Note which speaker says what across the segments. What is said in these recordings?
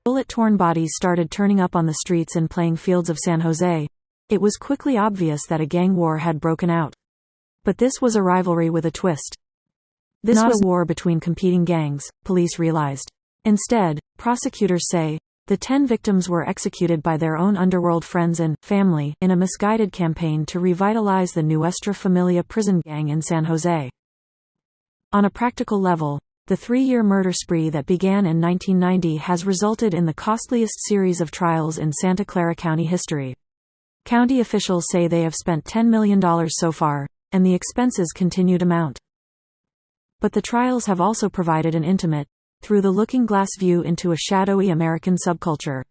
Speaker 1: bullet-torn bodies started turning up on the streets and playing fields of San Jose, it was quickly obvious that a gang war had broken out. But this was a rivalry with a twist. This was not a war between competing gangs, police realized. Instead, prosecutors say, the 10 victims were executed by their own underworld friends and family in a misguided campaign to revitalize the Nuestra Familia prison gang in San Jose. On a practical level, the 3-year murder spree that began in 1990 has resulted in the costliest series of trials in Santa Clara County history. County officials say they have spent $10 million so far, and the expenses continue to mount. But the trials have also provided an intimate, through the looking glass view into a shadowy American subculture.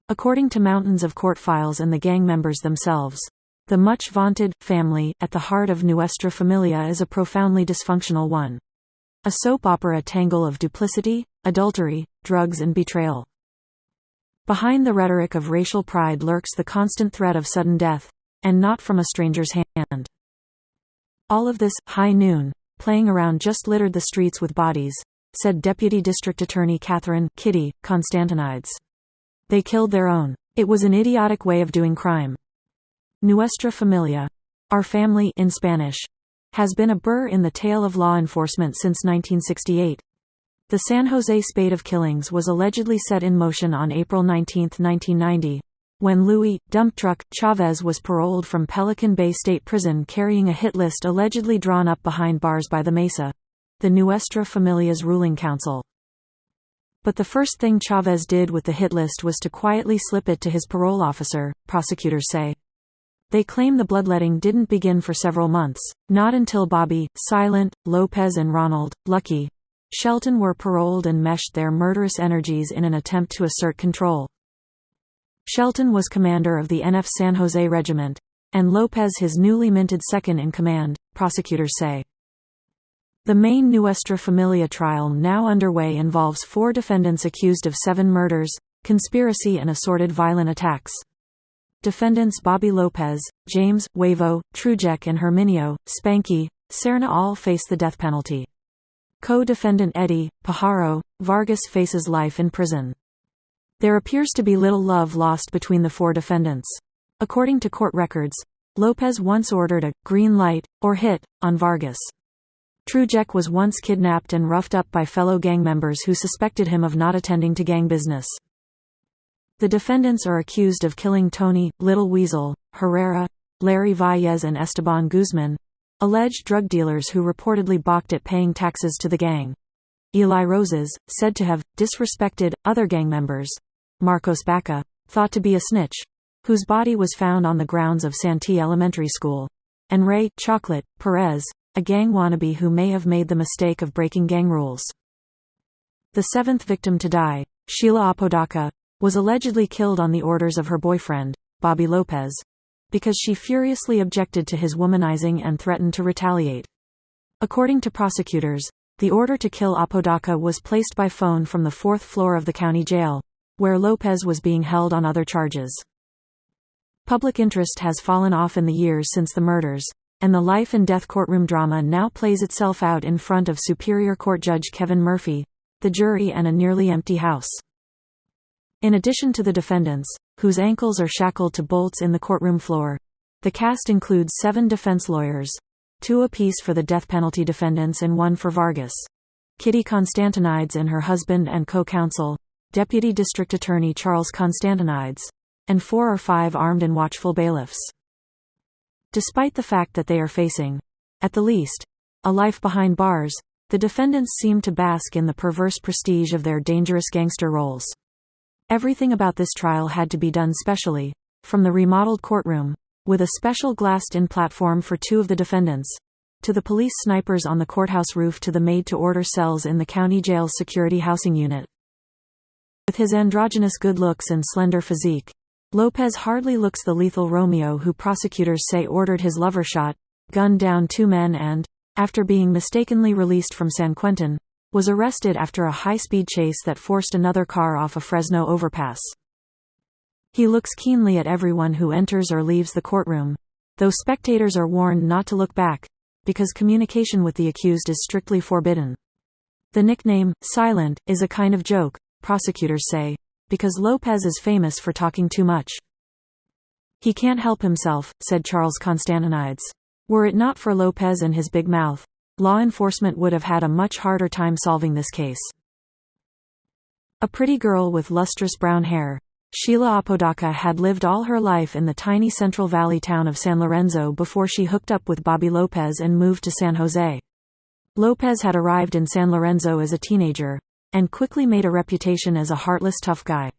Speaker 1: According to mountains of court files and the gang members themselves, the much-vaunted family at the heart of Nuestra Familia is a profoundly dysfunctional one. A soap opera tangle of duplicity, adultery, drugs and betrayal. Behind the rhetoric of racial pride lurks the constant threat of sudden death, and not from a stranger's hand. All of this, high noon, playing around just littered the streets with bodies, said Deputy District Attorney Catherine Kitty Constantinides. They killed their own. It was an idiotic way of doing crime. Nuestra Familia, our family in Spanish, has been a burr in the tail of law enforcement since 1968. The San Jose spate of killings was allegedly set in motion on April 19, 1990, when Louis "Dump Truck" Chavez was paroled from Pelican Bay State Prison carrying a hit list allegedly drawn up behind bars by the Mesa, the Nuestra Familia's ruling council. But the first thing Chavez did with the hit list was to quietly slip it to his parole officer, prosecutors say. They claim the bloodletting didn't begin for several months, not until Bobby, Silent, Lopez and Ronald, Lucky, Shelton were paroled and meshed their murderous energies in an attempt to assert control. Shelton was commander of the NF San Jose Regiment, and Lopez his newly minted second-in-command, prosecutors say. The main Nuestra Familia trial now underway involves 4 defendants accused of 7 murders, conspiracy and assorted violent attacks. Defendants Bobby Lopez, James, Huevo, Trujek and Herminio, Spanky, Serna all face the death penalty. Co-defendant Eddie, Pajaro, Vargas faces life in prison. There appears to be little love lost between the 4 defendants. According to court records, Lopez once ordered a green light, or hit, on Vargas. Trujek was once kidnapped and roughed up by fellow gang members who suspected him of not attending to gang business. The defendants are accused of killing Tony, Little Weasel, Herrera, Larry Valles and Esteban Guzman, alleged drug dealers who reportedly balked at paying taxes to the gang. Eli Roses, said to have disrespected other gang members. Marcos Baca, thought to be a snitch, whose body was found on the grounds of Santee Elementary School. And Ray Chocolate Perez, a gang wannabe who may have made the mistake of breaking gang rules. The 7th victim to die, Sheila Apodaca, was allegedly killed on the orders of her boyfriend, Bobby Lopez, because she furiously objected to his womanizing and threatened to retaliate. According to prosecutors, the order to kill Apodaca was placed by phone from the 4th floor of the county jail, where Lopez was being held on other charges. Public interest has fallen off in the years since the murders, and the life and death courtroom drama now plays itself out in front of Superior Court Judge Kevin Murphy, the jury and a nearly empty house. In addition to the defendants, whose ankles are shackled to bolts in the courtroom floor, the cast includes 7 defense lawyers, 2 apiece for the death penalty defendants and 1 for Vargas. Kitty Constantinides and her husband and co-counsel, Deputy District Attorney Charles Constantinides, and 4 or 5 armed and watchful bailiffs. Despite the fact that they are facing, at the least, a life behind bars, the defendants seem to bask in the perverse prestige of their dangerous gangster roles. Everything about this trial had to be done specially, from the remodeled courtroom, with a special glassed-in platform for 2 of the defendants, to the police snipers on the courthouse roof to the made-to-order cells in the county jail's security housing unit. With his androgynous good looks and slender physique, Lopez hardly looks the lethal Romeo who prosecutors say ordered his lover shot, gunned down 2 men and, after being mistakenly released from San Quentin, was arrested after a high-speed chase that forced another car off a Fresno overpass. He looks keenly at everyone who enters or leaves the courtroom, though spectators are warned not to look back, because communication with the accused is strictly forbidden. The nickname, Silent, is a kind of joke, prosecutors say, because Lopez is famous for talking too much. He can't help himself, said Charles Constantinides. Were it not for Lopez and his big mouth, law enforcement would have had a much harder time solving this case. A pretty girl with lustrous brown hair, Sheila Apodaca had lived all her life in the tiny Central Valley town of San Lorenzo before she hooked up with Bobby Lopez and moved to San Jose. Lopez had arrived in San Lorenzo as a teenager, and quickly made a reputation as a heartless tough guy.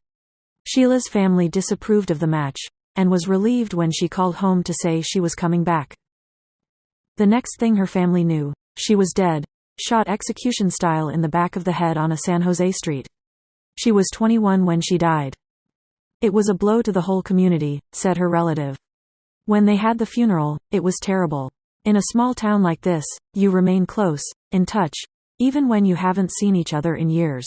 Speaker 1: Sheila's family disapproved of the match, and was relieved when she called home to say she was coming back. The next thing her family knew, she was dead, shot execution style in the back of the head on a San Jose street. She was 21 when she died. It was a blow to the whole community, said her relative. When they had the funeral, it was terrible. In a small town like this, you remain close, in touch, even when you haven't seen each other in years.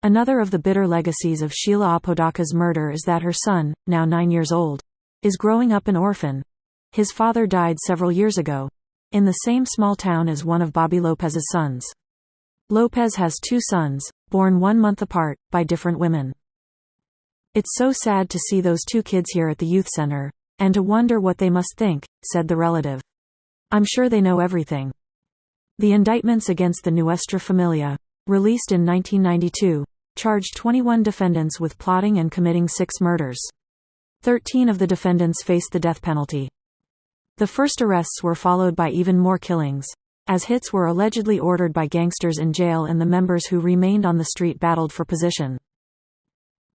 Speaker 1: Another of the bitter legacies of Sheila Apodaca's murder is that her son, now 9 years old, is growing up an orphan. His father died several years ago, in the same small town as one of Bobby Lopez's sons. Lopez has 2 sons, born 1 month apart, by different women. It's so sad to see those 2 kids here at the youth center, and to wonder what they must think, said the relative. I'm sure they know everything. The indictments against the Nuestra Familia, released in 1992, charged 21 defendants with plotting and committing 6 murders. 13 of the defendants faced the death penalty. The first arrests were followed by even more killings, as hits were allegedly ordered by gangsters in jail and the members who remained on the street battled for position.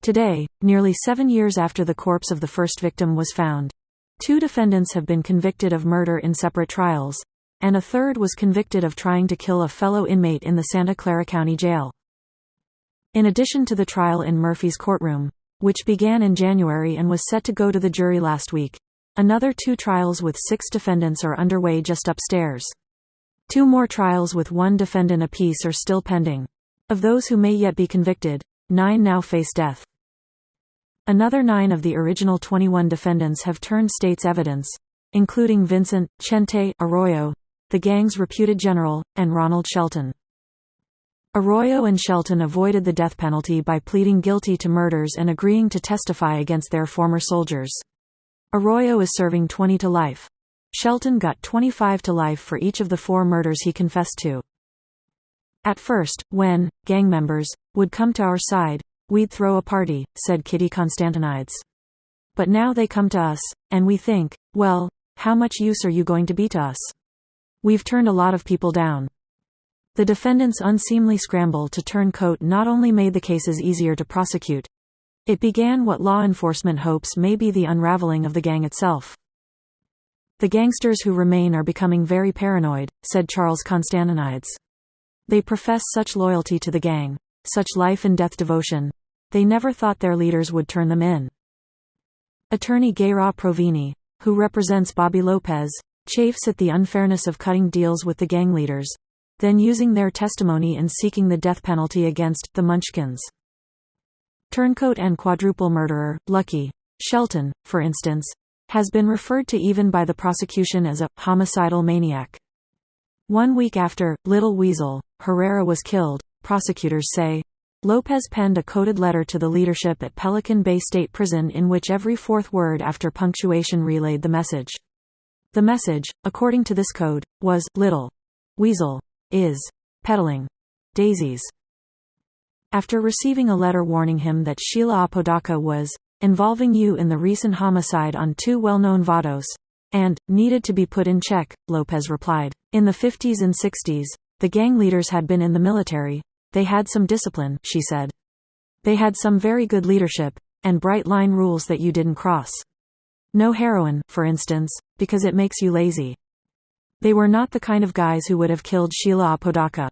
Speaker 1: Today, nearly 7 years after the corpse of the first victim was found, 2 defendants have been convicted of murder in separate trials, and a third was convicted of trying to kill a fellow inmate in the Santa Clara County Jail. In addition to the trial in Murphy's courtroom, which began in January and was set to go to the jury last week, another 2 trials with 6 defendants are underway just upstairs. 2 more trials with 1 defendant apiece are still pending. Of those who may yet be convicted, 9 now face death. Another 9 of the original 21 defendants have turned state's evidence, including Vincent Chente Arroyo, the gang's reputed general, and Ronald Shelton. Arroyo and Shelton avoided the death penalty by pleading guilty to murders and agreeing to testify against their former soldiers. Arroyo is serving 20 to life. Shelton got 25 to life for each of the 4 murders he confessed to. At first, when gang members would come to our side, we'd throw a party, said Kitty Constantinides. But now they come to us, and we think, well, how much use are you going to be to us? We've turned a lot of people down. The defendants' unseemly scramble to turn coat not only made the cases easier to prosecute, it began what law enforcement hopes may be the unraveling of the gang itself. The gangsters who remain are becoming very paranoid, said Charles Constantinides. They profess such loyalty to the gang, such life and death devotion, they never thought their leaders would turn them in. Attorney Gaira Provini, who represents Bobby Lopez, chafes at the unfairness of cutting deals with the gang leaders, then using their testimony in seeking the death penalty against the Munchkins. Turncoat and quadruple murderer, Lucky Shelton, for instance, has been referred to even by the prosecution as a homicidal maniac. 1 week after Little Weasel Herrera was killed, prosecutors say, Lopez penned a coded letter to the leadership at Pelican Bay State Prison in which every 4th word after punctuation relayed the message. The message, according to this code, was, Little Weasel is peddling daisies. After receiving a letter warning him that Sheila Apodaca was involving you in the recent homicide on 2 well-known vados, and needed to be put in check, Lopez replied. In the 50s and 60s, the gang leaders had been in the military. They had some discipline, she said. They had some very good leadership, and bright line rules that you didn't cross. No heroin, for instance, because it makes you lazy. They were not the kind of guys who would have killed Sheila Apodaca.